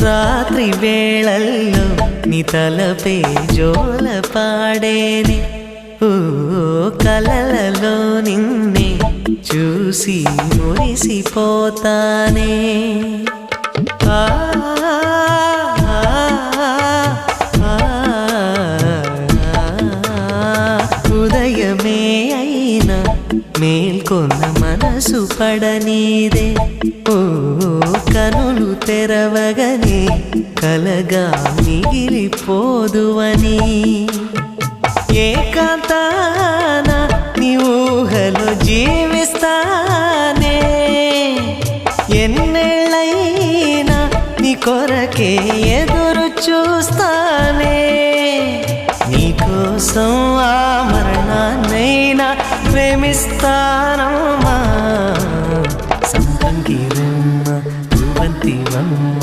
రాత్రి వేళల్లో నీ తలపే జోల పాడేనే ఓ కలలలో నిన్నే చూసి మురిసిపోతానే ఆ ఉదయమే అయినా మేల్కొన్న మనసు పడనీదే ఓ కనులు తెరవగనే కలగా మిగిలిపోదువని ఏకాంతాన నీ ఊహలో జీవిస్తానే ఎన్నేళ్ళైనా నీ కొరకే ఎదురు చూస్తానే నీకోసం ఆ మరణాన్నైనా ప్రేమిస్తానమ్మా సంపంగిరమ్మ రువంతివమ్మ